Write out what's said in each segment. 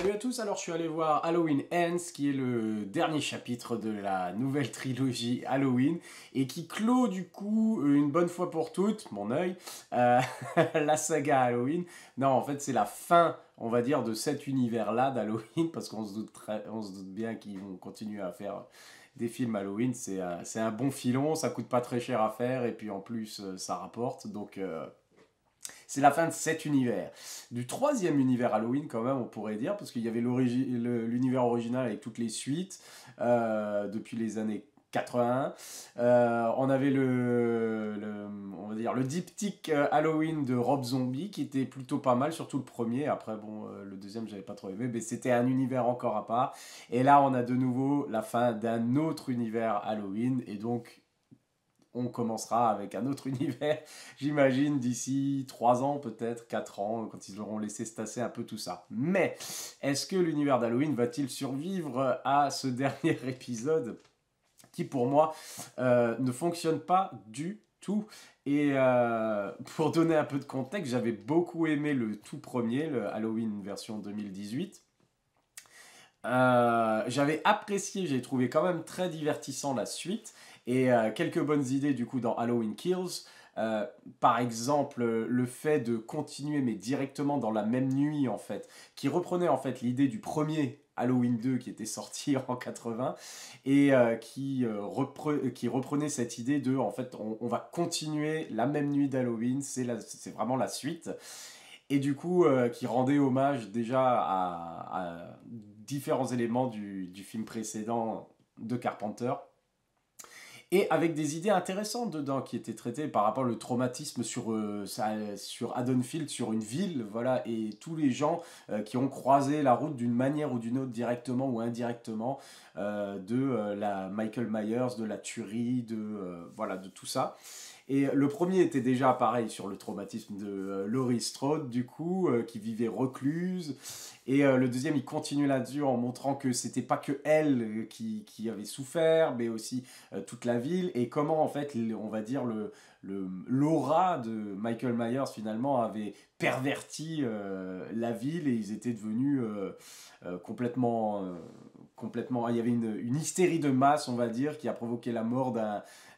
Salut à tous, alors je suis allé voir Halloween Ends, qui est le dernier chapitre de la nouvelle trilogie Halloween, et qui clôt du coup, une bonne fois pour toutes, mon œil, euh, la saga Halloween. Non, en fait c'est la fin, on va dire, de cet univers-là d'Halloween, parce qu'on se doute, on se doute bien qu'ils vont continuer à faire des films Halloween. C'est un bon filon, ça coûte pas très cher à faire, et puis en plus ça rapporte, donc... c'est la fin de cet univers. Du troisième univers Halloween, quand même, on pourrait dire, parce qu'il y avait l'univers original avec toutes les suites, depuis les années 81. On avait on va dire, le diptyque Halloween de Rob Zombie, qui était plutôt pas mal, surtout le premier. Après, bon, le deuxième, j'avais pas trop aimé, mais c'était un univers encore à part. Et là, on a de nouveau la fin d'un autre univers Halloween, et donc on commencera avec un autre univers, j'imagine, d'ici 3 ans, peut-être 4 ans, quand ils auront laissé se tasser un peu tout ça. Mais, est-ce que l'univers d'Halloween va-t-il survivre à ce dernier épisode qui, pour moi, ne fonctionne pas du tout? Et pour donner un peu de contexte, j'avais beaucoup aimé le tout premier, le Halloween version 2018. J'avais apprécié, j'ai trouvé quand même très divertissant la suite et quelques bonnes idées du coup dans Halloween Kills. Par exemple, le fait de continuer mais directement dans la même nuit en fait, qui reprenait en fait l'idée du premier Halloween 2 qui était sorti en 80 et qui reprenait cette idée de en fait on va continuer la même nuit d'Halloween, c'est vraiment la suite et du coup qui rendait hommage déjà à différents éléments du film précédent de Carpenter et avec des idées intéressantes dedans qui étaient traitées par rapport au traumatisme sur Haddonfield, sur une ville, voilà, et tous les gens qui ont croisé la route d'une manière ou d'une autre, directement ou indirectement, la Michael Myers, de la tuerie, voilà, de tout ça. Et le premier était déjà pareil sur le traumatisme de Laurie Strode, du coup, qui vivait recluse. Et le deuxième, il continue là-dessus en montrant que c'était pas que elle qui avait souffert, mais aussi toute la ville. Et comment, en fait, on va dire, l'aura de Michael Myers, finalement, avait perverti la ville et ils étaient devenus complètement. Il y avait une hystérie de masse, on va dire, qui a provoqué la mort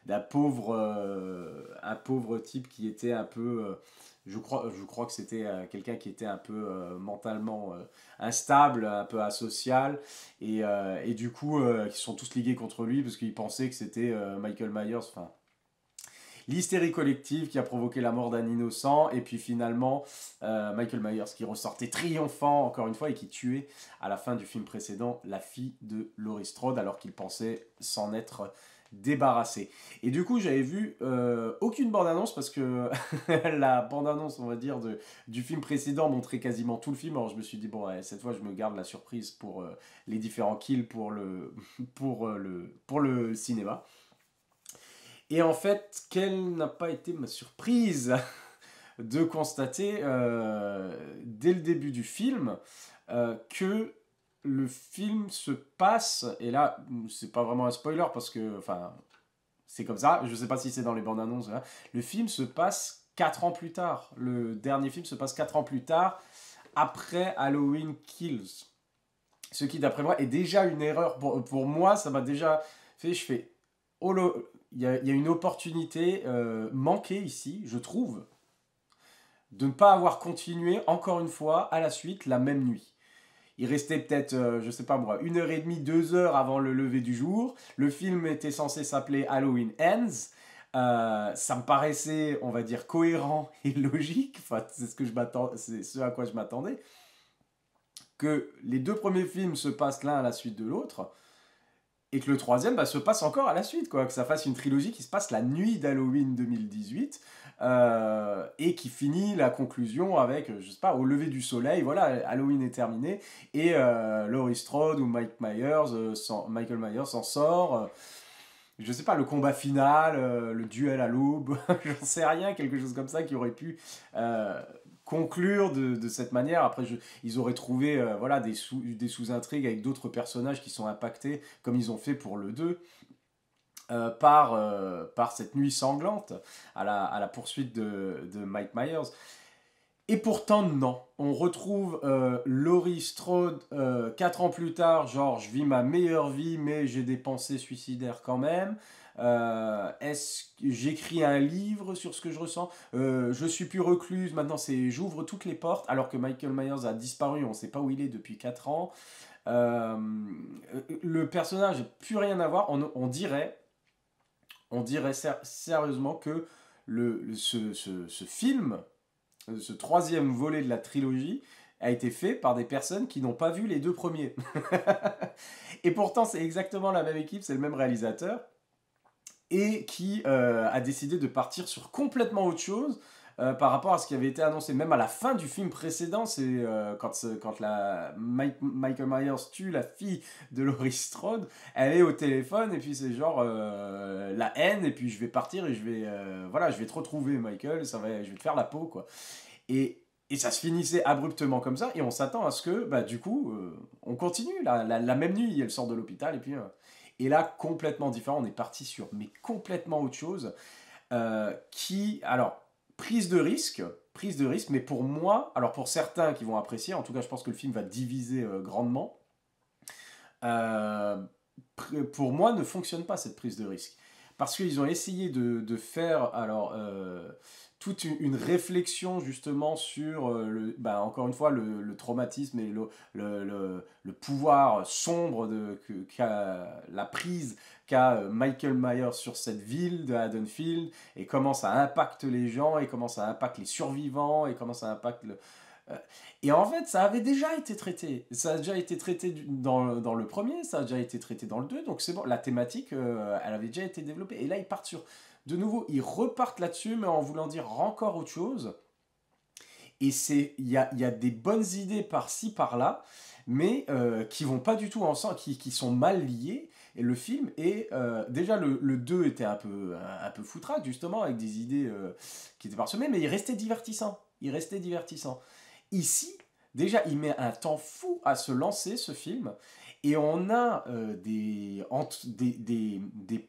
un pauvre type qui était un peu, je crois que c'était quelqu'un qui était un peu mentalement instable, un peu asocial, et du coup, qui sont tous ligués contre lui parce qu'ils pensaient que c'était Michael Myers, enfin, l'hystérie collective qui a provoqué la mort d'un innocent, et puis finalement, Michael Myers qui ressortait triomphant encore une fois et qui tuait à la fin du film précédent la fille de Laurie Strode alors qu'il pensait s'en être débarrassé. Et du coup, j'avais vu aucune bande-annonce parce que la bande-annonce, on va dire, du film précédent montrait quasiment tout le film. Alors je me suis dit, bon, ouais, cette fois, je me garde la surprise pour les différents kills pour le cinéma. Et en fait, quelle n'a pas été ma surprise de constater dès le début du film que le film se passe, et là, c'est pas vraiment un spoiler parce que, enfin, c'est comme ça, je sais pas si c'est dans les bandes annonces, hein. Le film se passe 4 ans plus tard. Le dernier film se passe 4 ans plus tard, après Halloween Kills. Ce qui, d'après moi, est déjà une erreur. Pour moi, ça m'a déjà fait, je fais, oh, il y a une opportunité manquée ici, je trouve, de ne pas avoir continué encore une fois à la suite la même nuit. Il restait peut-être, je sais pas moi, 1h30, 2 heures avant le lever du jour. Le film était censé s'appeler Halloween Ends. Ça me paraissait, on va dire, cohérent et logique. Enfin, c'est ce à quoi je m'attendais. Que les 2 premiers films se passent l'un à la suite de l'autre et que le troisième se passe encore à la suite, quoi. Que ça fasse une trilogie qui se passe la nuit d'Halloween 2018 et qui finit la conclusion avec, je sais pas, au lever du soleil, voilà, Halloween est terminé et Laurie Strode ou Michael Myers s'en sort. Je sais pas, le combat final, le duel à l'aube, j'en sais rien, quelque chose comme ça qui aurait pu conclure de cette manière. Après, ils auraient trouvé voilà, des sous-intrigues avec d'autres personnages qui sont impactés, comme ils ont fait pour le 2, par cette nuit sanglante à la poursuite de Mike Myers. Et pourtant, non. On retrouve Laurie Strode 4 ans plus tard, genre je vis ma meilleure vie, mais j'ai des pensées suicidaires quand même. Est-ce que j'écris un livre sur ce que je ressens? Je suis plus recluse, maintenant c'est j'ouvre toutes les portes, alors que Michael Myers a disparu, on ne sait pas où il est depuis 4 ans. Euh, le personnage n'a plus rien à voir. On dirait sérieusement que ce film, ce troisième volet de la trilogie, a été fait par des personnes qui n'ont pas vu les deux premiers. Et pourtant, c'est exactement la même équipe, c'est le même réalisateur, et qui a décidé de partir sur complètement autre chose par rapport à ce qui avait été annoncé. Même à la fin du film précédent, c'est quand Michael Myers tue la fille de Laurie Strode, elle est au téléphone et puis c'est genre la haine et puis je vais partir et je vais te retrouver Michael, je vais te faire la peau quoi. Et ça se finissait abruptement comme ça et on s'attend à ce que bah du coup on continue la même nuit, elle sort de l'hôpital et là complètement différent, on est parti sur mais complètement autre chose alors prise de risque, mais pour moi, alors pour certains qui vont apprécier, en tout cas je pense que le film va diviser grandement, euh, pour moi ne fonctionne pas cette prise de risque. Parce qu'ils ont essayé de faire alors toute une réflexion justement sur, encore une fois, le traumatisme et le pouvoir sombre qu'a la prise qu'a Michael Myers sur cette ville de Haddonfield et comment ça impacte les gens et comment ça impacte les survivants et comment ça impacte euh, et en fait, ça avait déjà été traité. Ça a déjà été traité dans le premier, ça a déjà été traité dans le 2, donc c'est bon, la thématique, elle avait déjà été développée. Et là, ils partent sur... De nouveau, ils repartent là-dessus, mais en voulant dire encore autre chose. Et il y a des bonnes idées par-ci, par-là, mais qui vont pas du tout ensemble, qui sont mal liées. Et le film est... déjà, le 2 était un peu foutraque, justement, avec des idées qui étaient parsemées, mais il restait divertissant. Il restait divertissant. Ici, déjà, il met un temps fou à se lancer, ce film. Et on a des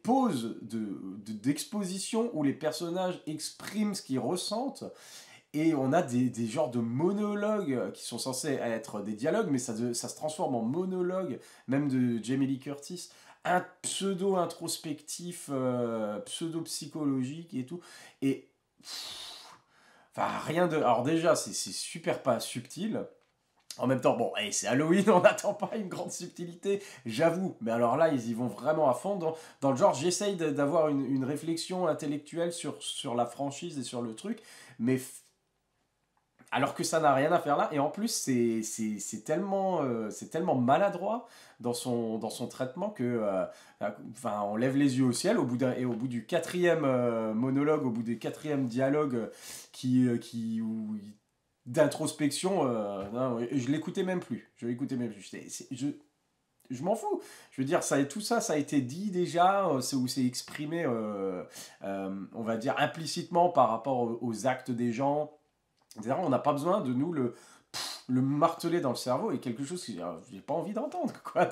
pauses d'exposition où les personnages expriment ce qu'ils ressentent. Et on a des genres de monologues qui sont censés être des dialogues, mais ça se transforme en monologue, même de Jamie Lee Curtis. Un pseudo-introspectif, pseudo-psychologique et tout. Et... Enfin, rien de... Alors déjà, c'est super pas subtil. En même temps, bon, c'est Halloween, on n'attend pas une grande subtilité, j'avoue. Mais alors là, ils y vont vraiment à fond. Dans le genre, j'essaye d'avoir une réflexion intellectuelle sur la franchise et sur le truc. Mais alors que ça n'a rien à faire là. Et en plus, c'est tellement maladroit dans son traitement que... enfin, on lève les yeux au ciel et au bout du quatrième monologue, au bout du quatrième dialogue d'introspection, non, je l'écoutais même plus. Je l'écoutais même plus. Je m'en fous. Je veux dire, tout ça, ça a été dit déjà, où c'est exprimé, on va dire, implicitement par rapport aux actes des gens, etc. On n'a pas besoin de nous le marteler dans le cerveau et quelque chose que j'ai pas envie d'entendre quoi,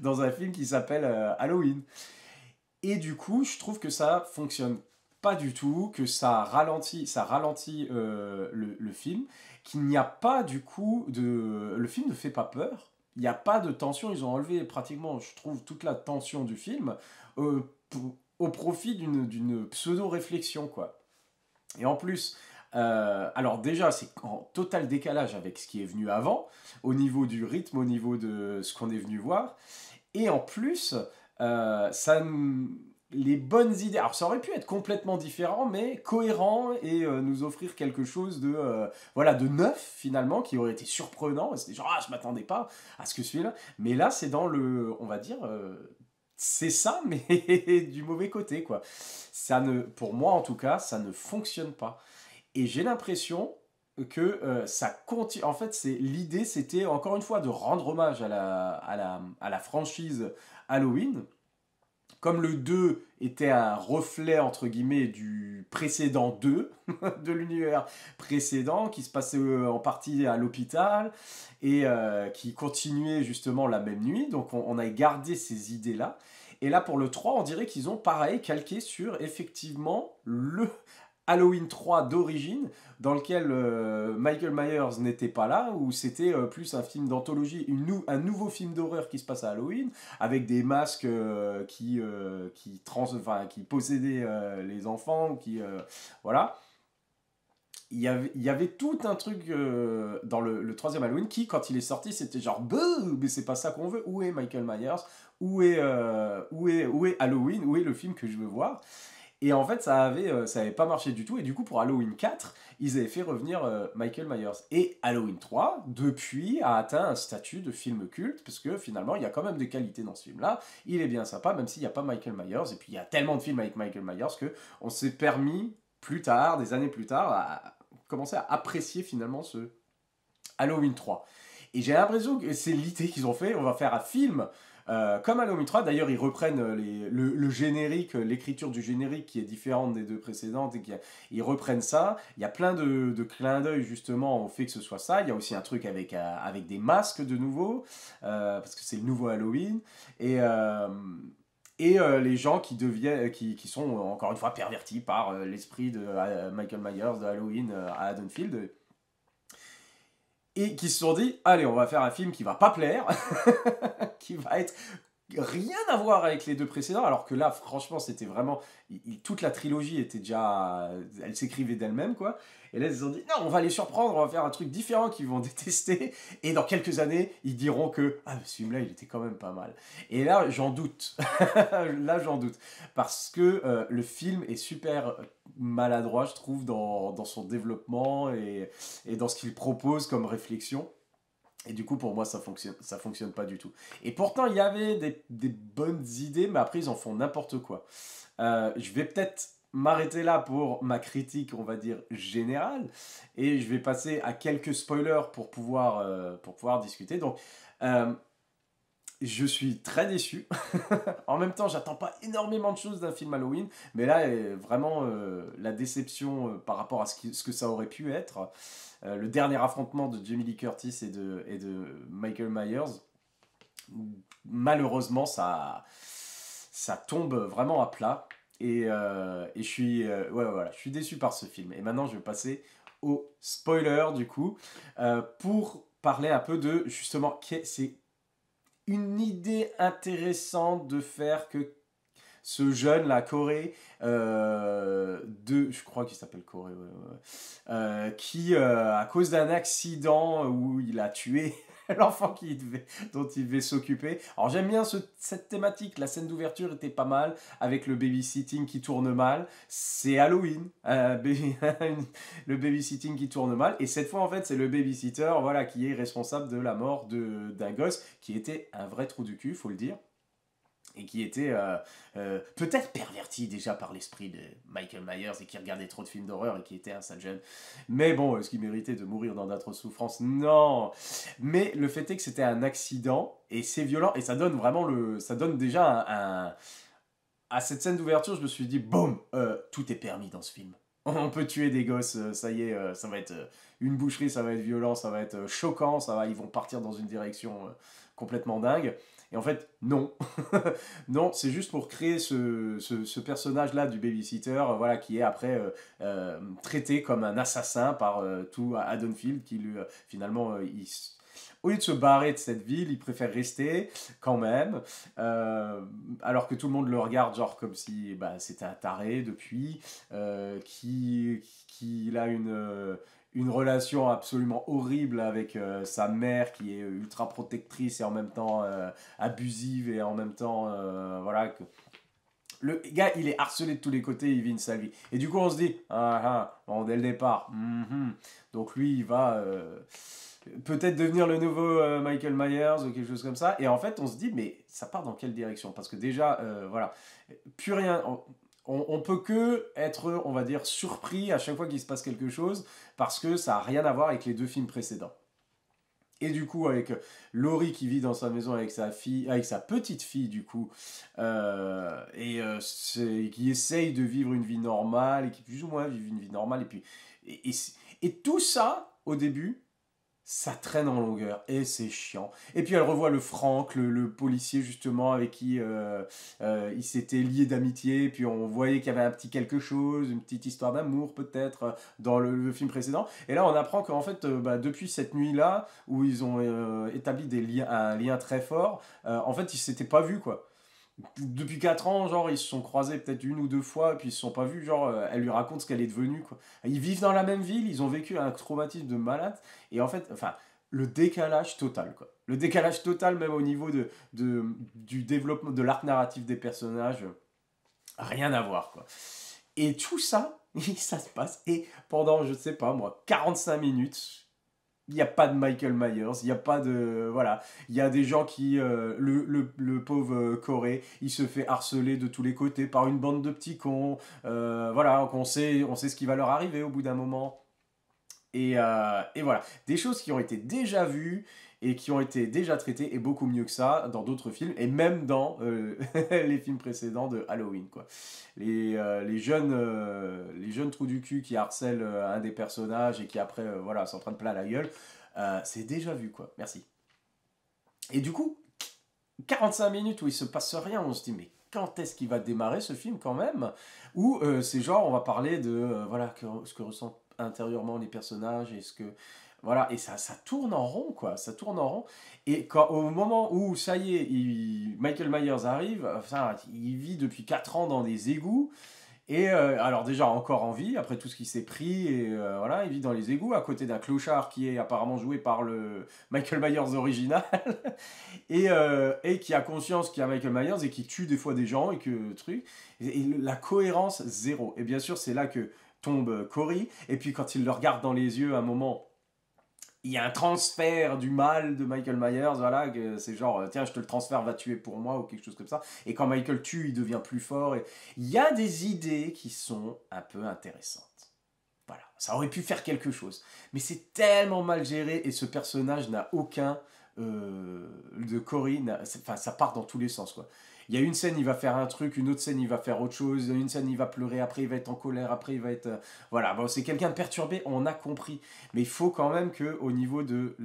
dans un film qui s'appelle Halloween. Et du coup, je trouve que ça fonctionne pas du tout, que ça ralentit le film, qu'il n'y a pas du coup de... Le film ne fait pas peur, il n'y a pas de tension, ils ont enlevé pratiquement, je trouve, toute la tension du film au profit d'une pseudo-réflexion, quoi. Et en plus, alors déjà, c'est en total décalage avec ce qui est venu avant, au niveau du rythme, au niveau de ce qu'on est venu voir. Et en plus, ça, les bonnes idées. Alors, ça aurait pu être complètement différent, mais cohérent et nous offrir quelque chose de neuf finalement, qui aurait été surprenant. C'était genre, je m'attendais pas à ce que celui-là. Mais là, c'est dans on va dire, c'est ça, mais du mauvais côté, quoi. Pour moi, en tout cas, ça ne fonctionne pas. Et j'ai l'impression que ça continue. En fait, l'idée, c'était encore une fois de rendre hommage à la franchise Halloween. Comme le 2 était un reflet, entre guillemets, du précédent 2, de l'univers précédent, qui se passait en partie à l'hôpital, et qui continuait justement la même nuit. Donc on a gardé ces idées-là. Et là, pour le 3, on dirait qu'ils ont, pareil, calqué sur, effectivement, Halloween 3 d'origine, dans lequel Michael Myers n'était pas là, où c'était plus un film d'anthologie, un nouveau film d'horreur qui se passe à Halloween, avec des masques qui possédaient les enfants, ou voilà. Il y avait tout un truc dans le troisième Halloween qui, quand il est sorti, c'était genre beuh, mais c'est pas ça qu'on veut. Où est Michael Myers? Où est Halloween? Où est le film que je veux voir? Et en fait, ça avait pas marché du tout. Et du coup, pour Halloween 4, ils avaient fait revenir Michael Myers. Et Halloween 3, depuis, a atteint un statut de film culte, parce que finalement, il y a quand même des qualités dans ce film-là. Il est bien sympa, même s'il n'y a pas Michael Myers. Et puis, il y a tellement de films avec Michael Myers que on s'est permis, plus tard, des années plus tard, à commencer à apprécier finalement ce Halloween 3. Et j'ai l'impression que c'est l'idée qu'ils ont fait. On va faire un film comme Halloween 3. D'ailleurs, ils reprennent le générique, l'écriture du générique qui est différente des deux précédentes. Ils reprennent ça. Il y a plein de clins d'œil justement au fait que ce soit ça. Il y a aussi un truc avec des masques de nouveau, parce que c'est le nouveau Halloween. Et les gens qui sont encore une fois pervertis par l'esprit de Michael Myers de Halloween à Haddonfield, et qui se sont dit, allez, on va faire un film qui va pas plaire, qui va être rien à voir avec les deux précédents, alors que là, franchement, c'était vraiment... toute la trilogie était déjà... Elle s'écrivait d'elle-même, quoi. Et là, ils se sont dit, non, on va les surprendre, on va faire un truc différent qu'ils vont détester, et dans quelques années, ils diront que, ah, ce film-là, il était quand même pas mal. Et là, j'en doute. Là, j'en doute. Parce que le film est super maladroit, je trouve, dans son développement et dans ce qu'il propose comme réflexion. Et du coup, pour moi, ça fonctionne pas du tout. Et pourtant, il y avait des bonnes idées, mais après, ils en font n'importe quoi. Je vais peut-être m'arrêter là pour ma critique, on va dire, générale. Et je vais passer à quelques spoilers pour pouvoir discuter. Donc, euh, je suis très déçu. En même temps, j'attends pas énormément de choses d'un film Halloween, mais là, vraiment, la déception par rapport à ce que ça aurait pu être. Le dernier affrontement de Jamie Lee Curtis et de Michael Myers, malheureusement, ça tombe vraiment à plat. Et je suis, ouais, voilà, je suis déçu par ce film. Et maintenant, je vais passer au spoiler, du coup, pour parler un peu de, justement, c'est une idée intéressante de faire que ce jeune, la Corée, je crois qu'il s'appelle Corée, ouais, ouais, qui, à cause d'un accident où il a tué l'enfant dont il devait s'occuper. Alors j'aime bien cette thématique, la scène d'ouverture était pas mal, avec le babysitting qui tourne mal. C'est Halloween, le babysitting qui tourne mal, et cette fois en fait c'est le babysitter, voilà, qui est responsable de la mort d'un gosse qui était un vrai trou du cul, faut le dire, et qui était peut-être perverti déjà par l'esprit de Michael Myers et qui regardait trop de films d'horreur et qui était un sale jeune. Mais bon, est-ce qu'il méritait de mourir dans d'atroces souffrances? Non. Mais le fait est que c'était un accident et c'est violent et ça donne vraiment ça donne déjà à cette scène d'ouverture, je me suis dit, boum, tout est permis dans ce film. On peut tuer des gosses, ça y est, ça va être une boucherie, ça va être violent, ça va être choquant, ils vont partir dans une direction complètement dingue. Et en fait, non. Non, c'est juste pour créer ce personnage-là du babysitter, voilà, qui est après traité comme un assassin par tout Haddonfield, qui lui, finalement, au lieu de se barrer de cette ville, il préfère rester quand même, alors que tout le monde le regarde genre comme si c'était un taré depuis, qui a une relation absolument horrible avec sa mère qui est ultra protectrice et en même temps abusive et en même temps voilà le gars il est harcelé de tous les côtés, il vit une sale vie et du coup on se dit bon, dès le départ donc lui il va peut-être devenir le nouveau Michael Myers ou quelque chose comme ça et en fait on se dit mais ça part dans quelle direction, parce que déjà voilà, plus rien, on peut que être, on va dire, surpris à chaque fois qu'il se passe quelque chose, parce que ça n'a rien à voir avec les deux films précédents. Et du coup, avec Laurie qui vit dans sa maison avec sa fille, avec sa petite fille, du coup, qui essaye de vivre une vie normale, et qui plus ou moins vit une vie normale, et puis, et tout ça, au début, ça traîne en longueur et c'est chiant. Et puis elle revoit le Franck, le policier justement avec qui il s'était lié d'amitié, puis on voyait qu'il y avait un petit quelque chose, une petite histoire d'amour peut-être dans le film précédent. Et là on apprend qu'en fait depuis cette nuit-là où ils ont établi un lien très fort, en fait ils s'étaient pas vus quoi. Depuis 4 ans, genre, ils se sont croisés peut-être une ou deux fois, et puis ils se sont pas vus, genre, elle lui raconte ce qu'elle est devenue, quoi. Ils vivent dans la même ville, ils ont vécu un traumatisme de malade, et en fait, enfin, le décalage total, quoi. Le décalage total, même au niveau du développement, de l'arc narratif des personnages, rien à voir, quoi. Et tout ça, ça se passe, et pendant, je sais pas moi, 45 minutes, il n'y a pas de Michael Myers, il n'y a pas de... Voilà, il y a des gens qui... le pauvre Corey, il se fait harceler de tous les côtés par une bande de petits cons. Voilà, on sait ce qui va leur arriver au bout d'un moment. Et voilà, des choses qui ont été déjà vues et qui ont été déjà traitées, et beaucoup mieux que ça, dans d'autres films, et même dans les films précédents de Halloween, quoi. Les jeunes trous du cul qui harcèlent un des personnages et qui après, voilà, s'en prennent plein la gueule, c'est déjà vu, quoi. Merci. Et du coup, 45 minutes où il se passe rien, on se dit, mais quand est-ce qu'il va démarrer ce film quand même? Ou c'est genre, on va parler de voilà, ce que ressentent intérieurement les personnages et ce que. Voilà, et ça tourne en rond, quoi. Ça tourne en rond. Et quand, au moment où, ça y est, Michael Myers arrive, enfin, il vit depuis 4 ans dans des égouts. Et alors déjà encore en vie, après tout ce qu'il s'est pris, et voilà, il vit dans les égouts, à côté d'un clochard qui est apparemment joué par le Michael Myers original, et qui a conscience qu'il y a Michael Myers, et qui tue des fois des gens, et que truc, et la cohérence, zéro. Et bien sûr, c'est là que tombe Cory, et puis quand il le regarde dans les yeux, à un moment, il y a un transfert du mal de Michael Myers, voilà, c'est genre, tiens, je te le transfère, va tuer pour moi, ou quelque chose comme ça. Et quand Michael tue, il devient plus fort. Et il y a des idées qui sont un peu intéressantes. Voilà, ça aurait pu faire quelque chose. Mais c'est tellement mal géré, et ce personnage n'a aucun de Cory, enfin, ça part dans tous les sens, quoi. Il y a une scène, il va faire un truc, une autre scène, il va faire autre chose, une scène, il va pleurer, après, il va être en colère, après, il va être... voilà, bon, c'est quelqu'un de perturbé, on a compris. Mais il faut quand même qu'au niveau de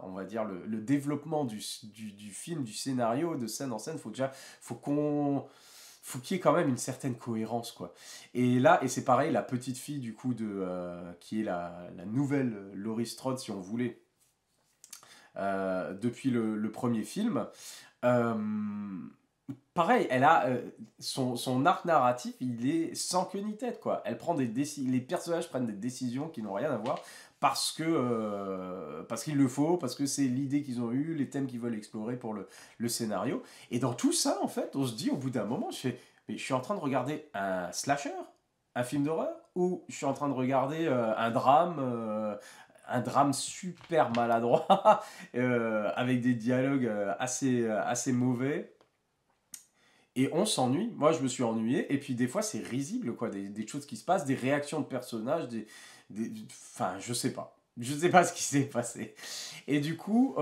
on va dire, le développement du film, du scénario, de scène en scène, faut qu'il y ait quand même une certaine cohérence, quoi. Et là, et c'est pareil, la petite fille, du coup, qui est la nouvelle Laurie Strode, si on voulait, depuis le premier film, euh, pareil, elle a son arc narratif, il est sans queue ni tête, quoi. Elle prend les personnages prennent des décisions qui n'ont rien à voir parce qu'il le faut, parce que c'est l'idée qu'ils ont eue, les thèmes qu'ils veulent explorer pour le scénario. Et dans tout ça, en fait, on se dit au bout d'un moment, mais je suis en train de regarder un slasher, un film d'horreur, ou je suis en train de regarder un drame super maladroit, avec des dialogues assez mauvais. Et on s'ennuie. Moi, je me suis ennuyé. Et puis, des fois, c'est risible, quoi. Des choses qui se passent, des réactions de personnages, enfin, je sais pas. Je sais pas ce qui s'est passé. Et du coup,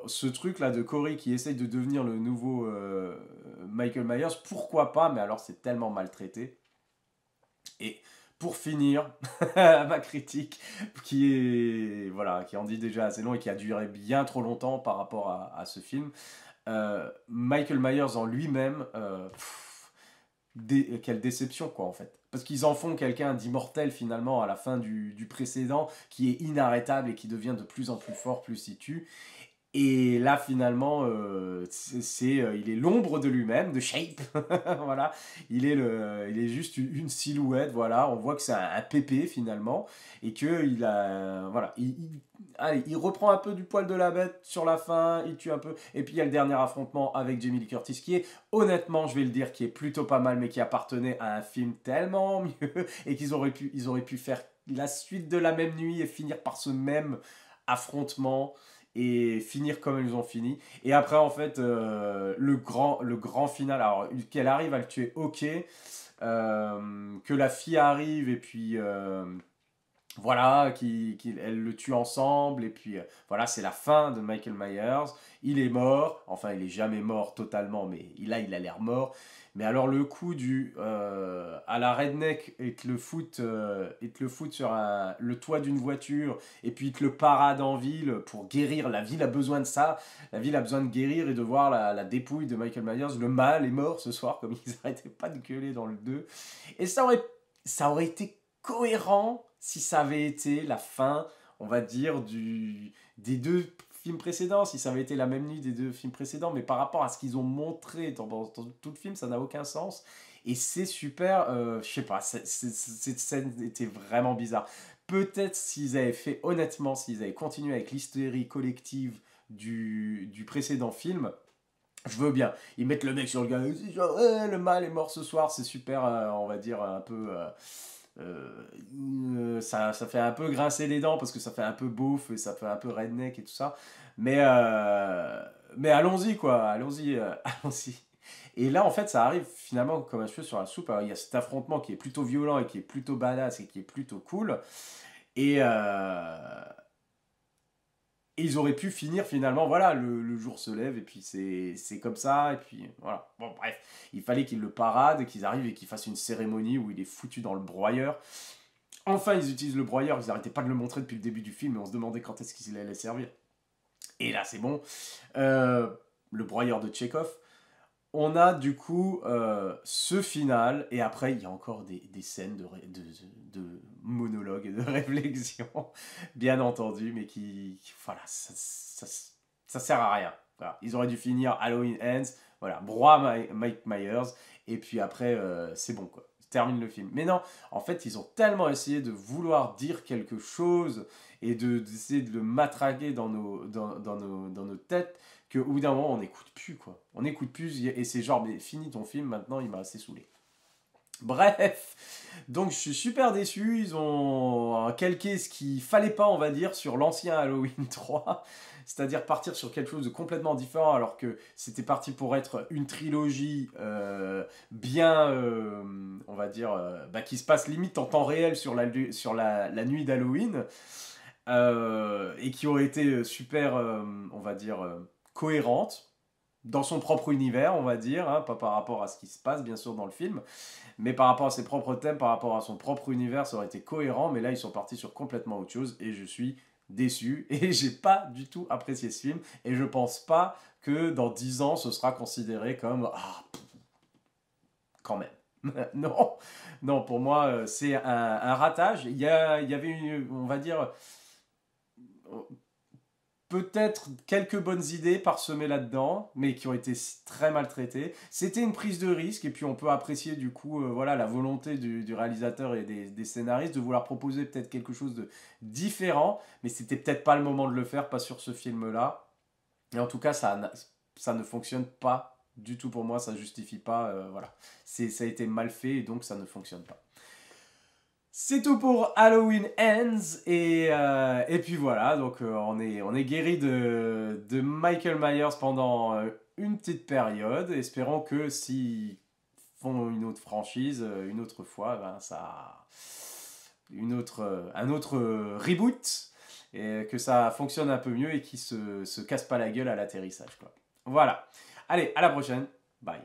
ce truc-là de Cory qui essaye de devenir le nouveau Michael Myers, pourquoi pas? Mais alors, c'est tellement maltraité. Et pour finir, ma critique, qui en dit déjà assez long et qui a duré bien trop longtemps par rapport à ce film, Michael Myers en lui-même, quelle déception, quoi, en fait. Parce qu'ils en font quelqu'un d'immortel finalement à la fin du précédent, qui est inarrêtable et qui devient de plus en plus fort plus il tue. Et là, finalement, il est l'ombre de lui-même, de Shape. Voilà, il est juste une silhouette. Voilà, on voit que c'est un pépé finalement, et que voilà, allez, il reprend un peu du poil de la bête sur la fin. Il tue un peu, et puis il y a le dernier affrontement avec Jamie Lee Curtis, qui est honnêtement, je vais le dire, qui est plutôt pas mal, mais qui appartenait à un film tellement mieux, et ils auraient pu faire la suite de la même nuit et finir par ce même affrontement et finir comme ils ont fini. Et après, en fait, le grand final, alors qu'elle arrive à le tuer, ok. Que la fille arrive et puis voilà, elles le tuent ensemble, et puis voilà, c'est la fin de Michael Myers. Il est mort, enfin, il est jamais mort totalement, mais là, il a l'air mort. Mais alors, le coup à la redneck, et te le foutent sur le toit d'une voiture, et puis il te le parade en ville pour guérir. La ville a besoin de ça, la ville a besoin de guérir et de voir la dépouille de Michael Myers. Le mal est mort ce soir, comme ils n'arrêtaient pas de gueuler dans le 2. Et ça aurait été cohérent si ça avait été la fin, on va dire, des deux films précédents, si ça avait été la même nuit des deux films précédents, mais par rapport à ce qu'ils ont montré dans tout le film, ça n'a aucun sens. Et c'est super, je sais pas, cette scène était vraiment bizarre. Peut-être s'ils avaient fait, honnêtement, s'ils avaient continué avec l'hystérie collective du précédent film, je veux bien. Ils mettent le mec sur le gars, genre, ouais, le mal est mort ce soir, c'est super, on va dire, un peu... ça fait un peu grincer les dents parce que ça fait un peu beauf et ça fait un peu redneck et tout ça. Mais allons-y, quoi. Allons-y, allons-y. Et là, en fait, ça arrive finalement comme un cheveu sur la soupe. Alors, il y a cet affrontement qui est plutôt violent et qui est plutôt badass et qui est plutôt cool. Et, et ils auraient pu finir finalement, voilà, le jour se lève et puis c'est comme ça, et puis voilà. Bon, bref, il fallait qu'ils le paradent, qu'ils arrivent et qu'ils fassent une cérémonie où il est foutu dans le broyeur. Enfin, ils utilisent le broyeur, ils n'arrêtaient pas de le montrer depuis le début du film, et on se demandait quand est-ce qu'ils allaient servir. Et là, c'est bon. Euh, le broyeur de Tchekhov. On a du coup ce final, et après il y a encore des scènes de monologues et de réflexion, bien entendu, mais voilà, ça sert à rien. Voilà. Ils auraient dû finir Halloween Ends, voilà, broie Mike Myers, et puis après c'est bon quoi. Ils terminent le film. Mais non, en fait, ils ont tellement essayé de vouloir dire quelque chose et d'essayer de le matraquer dans nos têtes qu'au bout d'un moment, on n'écoute plus, quoi. On n'écoute plus, et c'est genre, mais fini ton film, maintenant, il m'a assez saoulé. Bref, donc je suis super déçu, ils ont calqué ce qu'il fallait pas, on va dire, sur l'ancien Halloween 3, c'est-à-dire partir sur quelque chose de complètement différent, alors que c'était parti pour être une trilogie bien, on va dire, qui se passe limite en temps réel sur la nuit d'Halloween, et qui aurait été super, on va dire, cohérente dans son propre univers, on va dire, hein, pas par rapport à ce qui se passe bien sûr dans le film, mais par rapport à ses propres thèmes, par rapport à son propre univers, ça aurait été cohérent, mais là ils sont partis sur complètement autre chose et je suis déçu et j'ai pas du tout apprécié ce film et je pense pas que dans 10 ans ce sera considéré comme quand même. Non, non, pour moi c'est un ratage. Il y avait on va dire peut-être quelques bonnes idées parsemées là-dedans, mais qui ont été très maltraitées. C'était une prise de risque, et puis on peut apprécier du coup voilà, la volonté du réalisateur et des scénaristes de vouloir proposer peut-être quelque chose de différent, mais c'était peut-être pas le moment de le faire, pas sur ce film-là. Et en tout cas, ça ne fonctionne pas du tout pour moi, ça justifie pas, voilà. Ça a été mal fait, et donc ça ne fonctionne pas. C'est tout pour Halloween Ends et puis voilà, donc on est guéri de Michael Myers pendant une petite période. Espérons que s'ils font une autre franchise une autre fois, ben un autre reboot et que ça fonctionne un peu mieux et qu'ils se casse pas la gueule à l'atterrissage quoi. Voilà. Allez, à la prochaine. Bye.